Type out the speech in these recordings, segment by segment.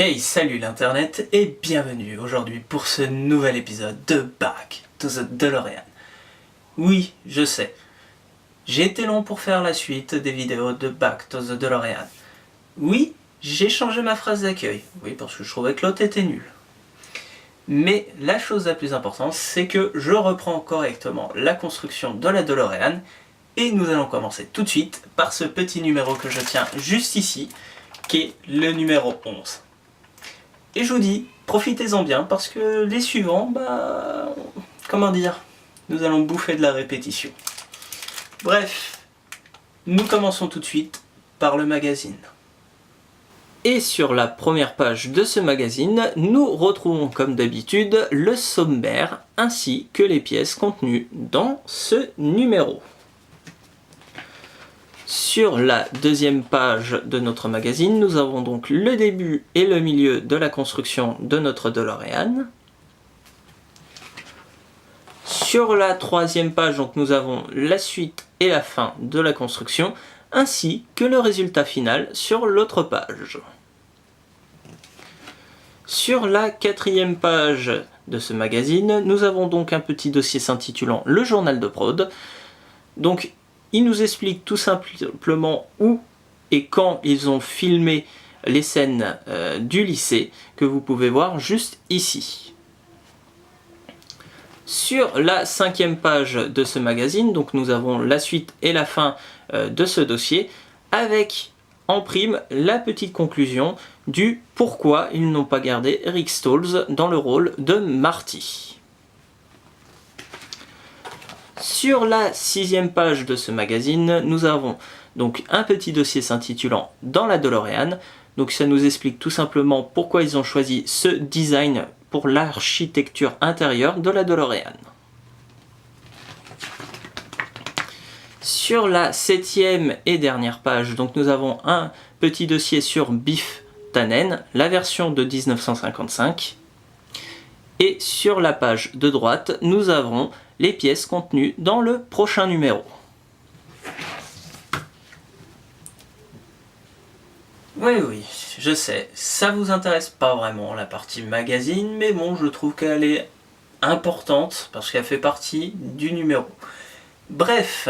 Hey, salut l'internet et bienvenue aujourd'hui pour ce nouvel épisode de Back to the DeLorean. Oui, je sais, j'ai été long pour faire la suite des vidéos de Back to the DeLorean. Oui, j'ai changé ma phrase d'accueil, oui parce que je trouvais que l'autre était nul. Mais la chose la plus importante, c'est que je reprends correctement la construction de la DeLorean et nous allons commencer tout de suite par ce petit numéro que je tiens juste ici, qui est le numéro 11. Et je vous dis, profitez-en bien parce que les suivants, comment dire, nous allons bouffer de la répétition. Bref, nous commençons tout de suite par le magazine. Et sur la première page de ce magazine, nous retrouvons comme d'habitude le sommaire ainsi que les pièces contenues dans ce numéro. Sur la deuxième page de notre magazine, nous avons donc le début et le milieu de la construction de notre DeLorean. Sur la troisième page, donc, nous avons la suite et la fin de la construction, ainsi que le résultat final sur l'autre page. Sur la quatrième page de ce magazine, nous avons donc un petit dossier s'intitulant « Le journal de prod ». Donc, il nous explique tout simplement où et quand ils ont filmé les scènes du lycée, que vous pouvez voir juste ici. Sur la cinquième page de ce magazine, donc nous avons la suite et la fin de ce dossier, avec en prime la petite conclusion du pourquoi ils n'ont pas gardé Rick Stolz dans le rôle de Marty. Sur la sixième page de ce magazine, nous avons donc un petit dossier s'intitulant « Dans la DeLorean ». Donc ça nous explique tout simplement pourquoi ils ont choisi ce design pour l'architecture intérieure de la DeLorean. Sur la septième et dernière page, donc nous avons un petit dossier sur Biff Tannen, la version de 1955. Et sur la page de droite, nous avons les pièces contenues dans le prochain numéro. Oui, je sais, ça vous intéresse pas vraiment la partie magazine, mais bon, je trouve qu'elle est importante parce qu'elle fait partie du numéro. Bref,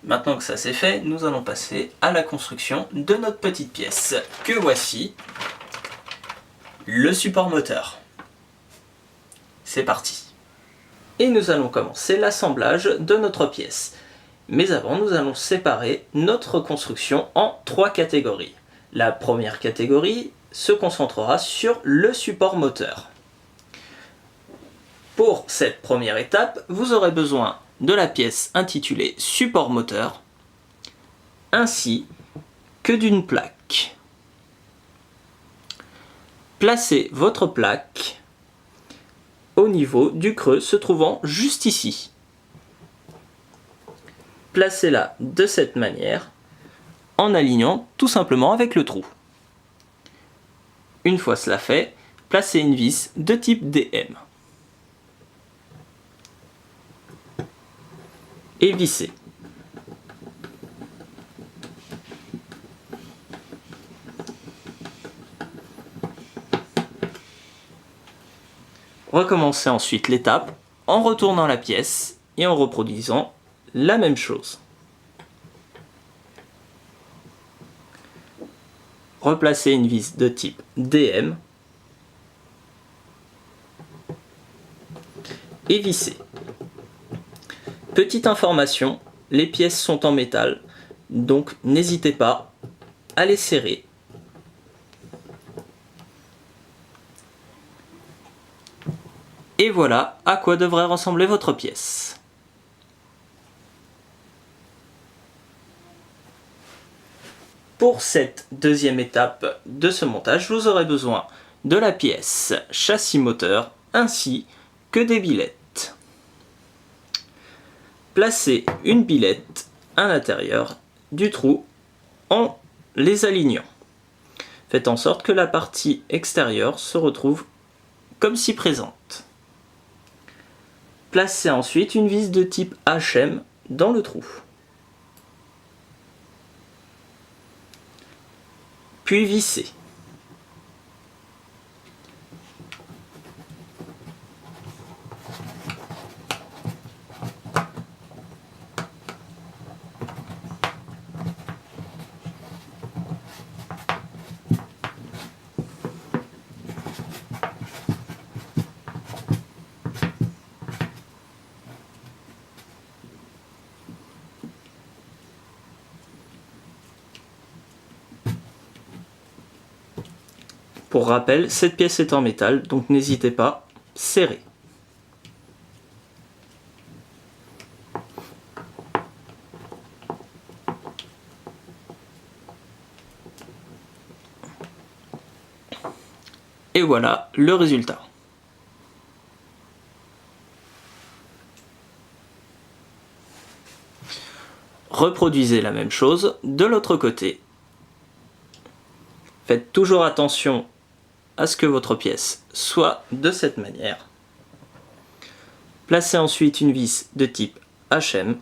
maintenant que ça c'est fait, nous allons passer à la construction de notre petite pièce, que voici, le support moteur. C'est parti. Et nous allons commencer l'assemblage de notre pièce. Mais avant, nous allons séparer notre construction en trois catégories. La première catégorie se concentrera sur le support moteur. Pour cette première étape, vous aurez besoin de la pièce intitulée support moteur, ainsi que d'une plaque. Placez votre plaque au niveau du creux se trouvant juste ici. Placez-la de cette manière, en alignant tout simplement avec le trou. Une fois cela fait, placez une vis de type DM. Et vissez. Recommencez ensuite l'étape en retournant la pièce et en reproduisant la même chose. Replacez une vis de type DM et vissez. Petite information, les pièces sont en métal, donc n'hésitez pas à les serrer. Et voilà à quoi devrait ressembler votre pièce. Pour cette deuxième étape de ce montage, vous aurez besoin de la pièce châssis moteur ainsi que des billettes. Placez une billette à l'intérieur du trou en les alignant. Faites en sorte que la partie extérieure se retrouve comme ci présente. Placez ensuite une vis de type HM dans le trou. Puis vissez. Pour rappel, cette pièce est en métal, donc n'hésitez pas, serrez. Et voilà le résultat. Reproduisez la même chose de l'autre côté. Faites toujours attention à ce que votre pièce soit de cette manière. Placez ensuite une vis de type HM.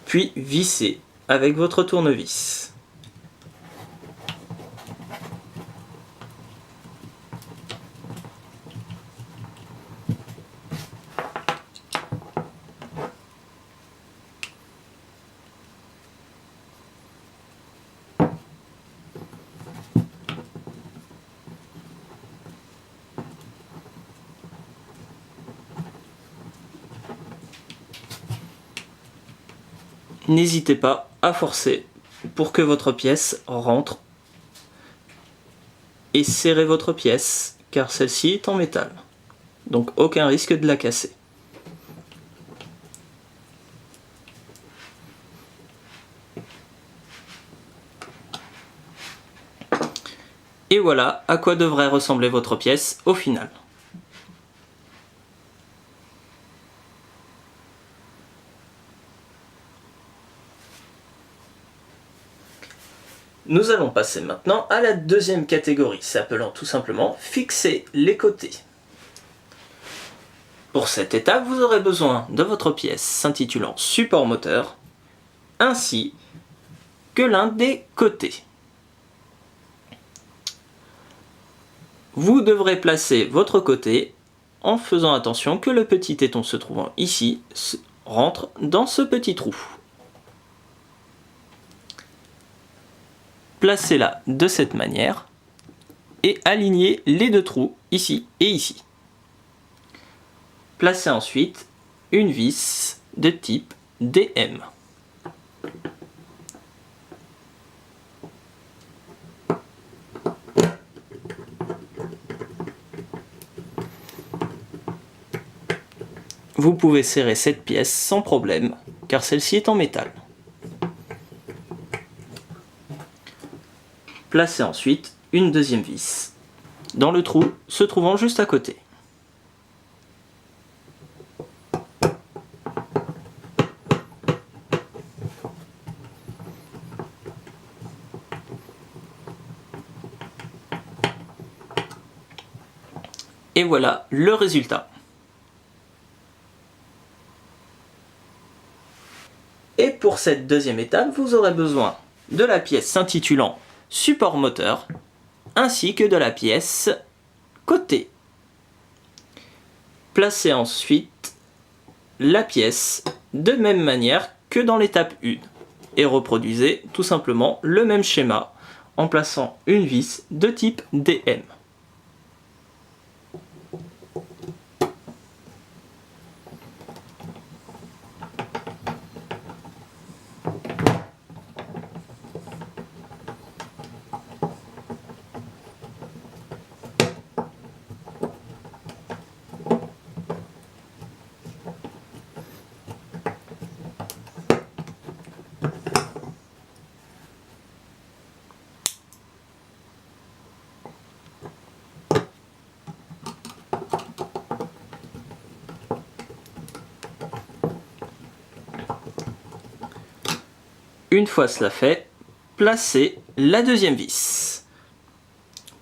Puis vissez avec votre tournevis. N'hésitez pas à forcer pour que votre pièce rentre et serrez votre pièce car celle-ci est en métal. Donc aucun risque de la casser. Et voilà à quoi devrait ressembler votre pièce au final. Nous allons passer maintenant à la deuxième catégorie, s'appelant tout simplement fixer les côtés. Pour cette étape, vous aurez besoin de votre pièce s'intitulant support moteur, ainsi que l'un des côtés. Vous devrez placer votre côté en faisant attention que le petit téton se trouvant ici rentre dans ce petit trou. Placez-la de cette manière et alignez les deux trous ici et ici. Placez ensuite une vis de type DM. Vous pouvez serrer cette pièce sans problème car celle-ci est en métal. Placez ensuite une deuxième vis dans le trou se trouvant juste à côté. Et voilà le résultat. Et pour cette deuxième étape, vous aurez besoin de la pièce s'intitulant support moteur, ainsi que de la pièce côté. Placez ensuite la pièce de même manière que dans l'étape 1 et reproduisez tout simplement le même schéma en plaçant une vis de type DM. Une fois cela fait, placez la deuxième vis.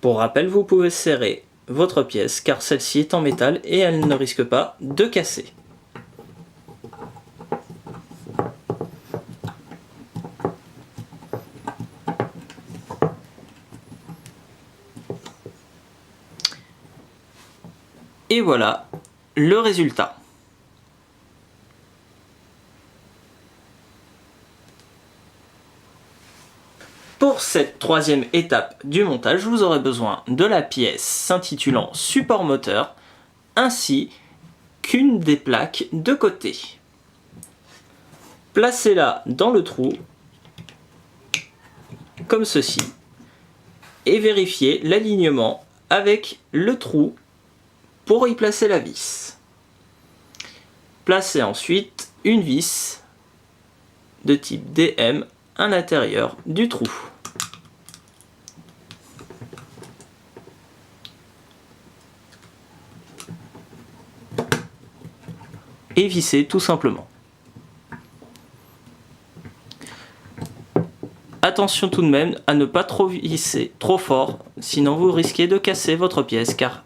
Pour rappel, vous pouvez serrer votre pièce car celle-ci est en métal et elle ne risque pas de casser. Et voilà le résultat. Pour cette troisième étape du montage, vous aurez besoin de la pièce s'intitulant support moteur, ainsi qu'une des plaques de côté. Placez-la dans le trou comme ceci et vérifier l'alignement avec le trou pour y placer la vis. Placez ensuite une vis de type DM à l'intérieur du trou. Et vissez tout simplement. Attention tout de même à ne pas trop visser trop fort, sinon vous risquez de casser votre pièce car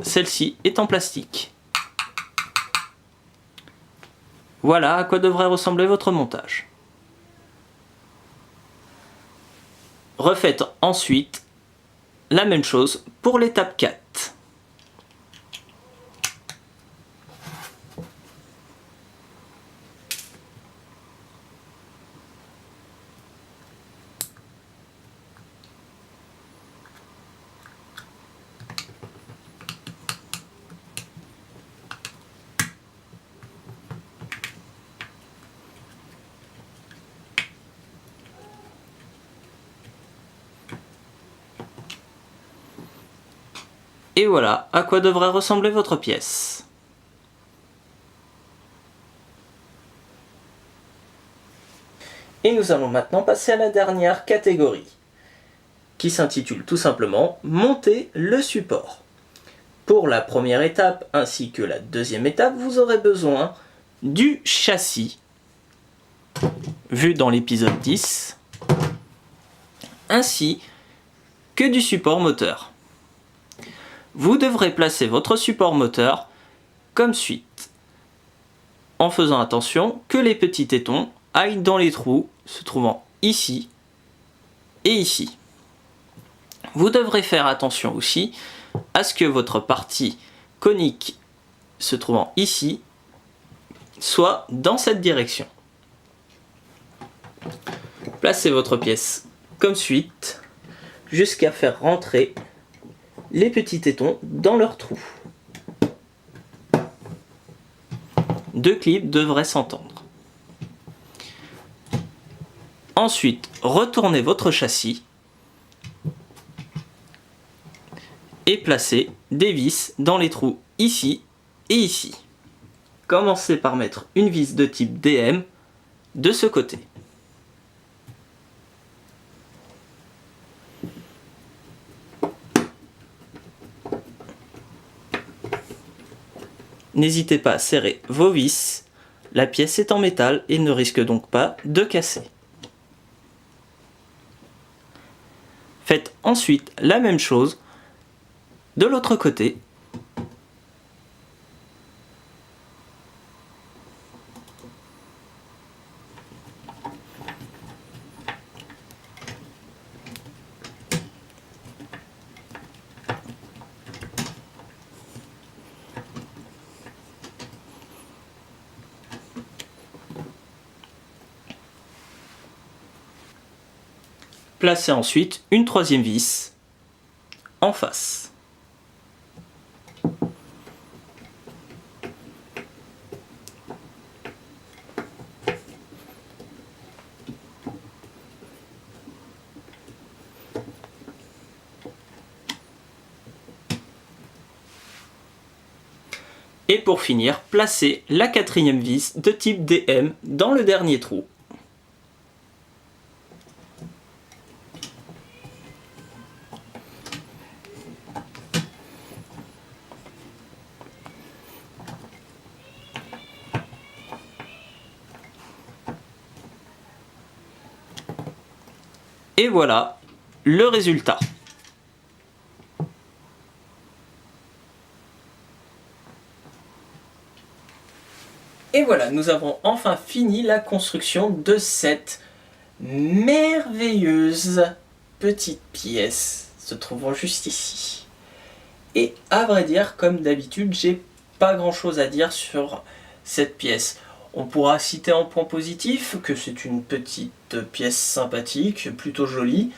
celle-ci est en plastique. Voilà à quoi devrait ressembler votre montage. Refaites ensuite la même chose pour l'étape 4. Et voilà à quoi devrait ressembler votre pièce. Et nous allons maintenant passer à la dernière catégorie, qui s'intitule tout simplement « Monter le support ». Pour la première étape ainsi que la deuxième étape, vous aurez besoin du châssis, vu dans l'épisode 10, ainsi que du support moteur. Vous devrez placer votre support moteur comme suit, en faisant attention que les petits tétons aillent dans les trous se trouvant ici et ici. Vous devrez faire attention aussi à ce que votre partie conique se trouvant ici soit dans cette direction. Placez votre pièce comme suite jusqu'à faire rentrer les petits tétons dans leur trou. Deux clips devraient s'entendre. Ensuite, retournez votre châssis et placez des vis dans les trous ici et ici. Commencez par mettre une vis de type DM de ce côté. N'hésitez pas à serrer vos vis, la pièce est en métal et ne risque donc pas de casser. Faites ensuite la même chose de l'autre côté. Placez ensuite une troisième vis en face. Et pour finir, placez la quatrième vis de type DM dans le dernier trou. Et voilà le résultat. Et voilà, nous avons enfin fini la construction de cette merveilleuse petite pièce se trouvant juste ici. Et à vrai dire, comme d'habitude, j'ai pas grand chose à dire sur cette pièce. On pourra citer en point positif que c'est une petite pièce sympathique, plutôt jolie,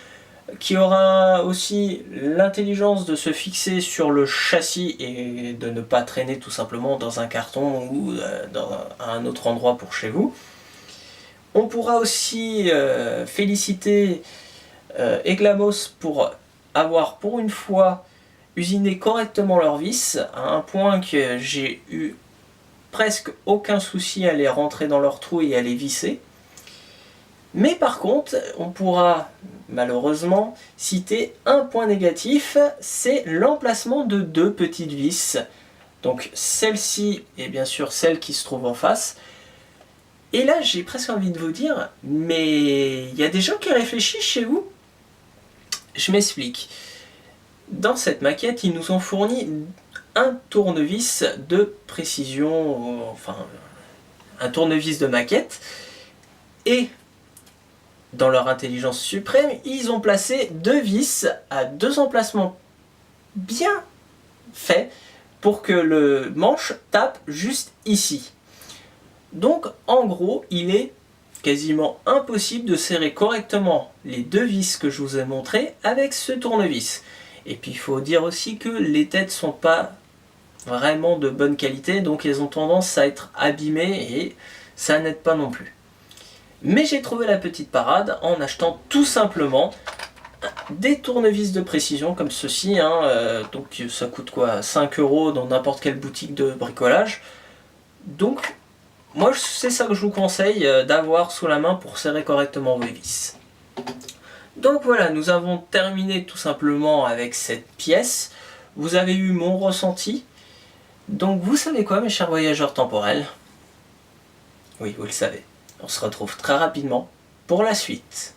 qui aura aussi l'intelligence de se fixer sur le châssis et de ne pas traîner tout simplement dans un carton ou à un autre endroit pour chez vous. On pourra aussi féliciter Eglamos pour avoir pour une fois usiné correctement leurs vis, à un point que j'ai eu presque aucun souci à les rentrer dans leur trou et à les visser. Mais par contre, on pourra malheureusement citer un point négatif, c'est l'emplacement de deux petites vis. Donc celle-ci et bien sûr celle qui se trouve en face. Et là, j'ai presque envie de vous dire, mais il y a des gens qui réfléchissent chez vous? Je m'explique. Dans cette maquette, ils nous ont fourni un tournevis de précision, enfin un tournevis de maquette, et dans leur intelligence suprême, ils ont placé deux vis à deux emplacements bien faits pour que le manche tape juste ici. Donc en gros, il est quasiment impossible de serrer correctement les deux vis que je vous ai montrées avec ce tournevis. Et puis il faut dire aussi que les têtes sont pas vraiment de bonne qualité, donc elles ont tendance à être abîmées et ça n'aide pas non plus. Mais j'ai trouvé la petite parade en achetant tout simplement des tournevis de précision comme ceci, donc ça coûte quoi, 5 € dans n'importe quelle boutique de bricolage. Donc moi c'est ça que je vous conseille d'avoir sous la main pour serrer correctement vos vis. Donc voilà, nous avons terminé tout simplement avec cette pièce. Vous avez eu mon ressenti. Donc vous savez quoi mes chers voyageurs temporels? Oui, vous le savez. On se retrouve très rapidement pour la suite.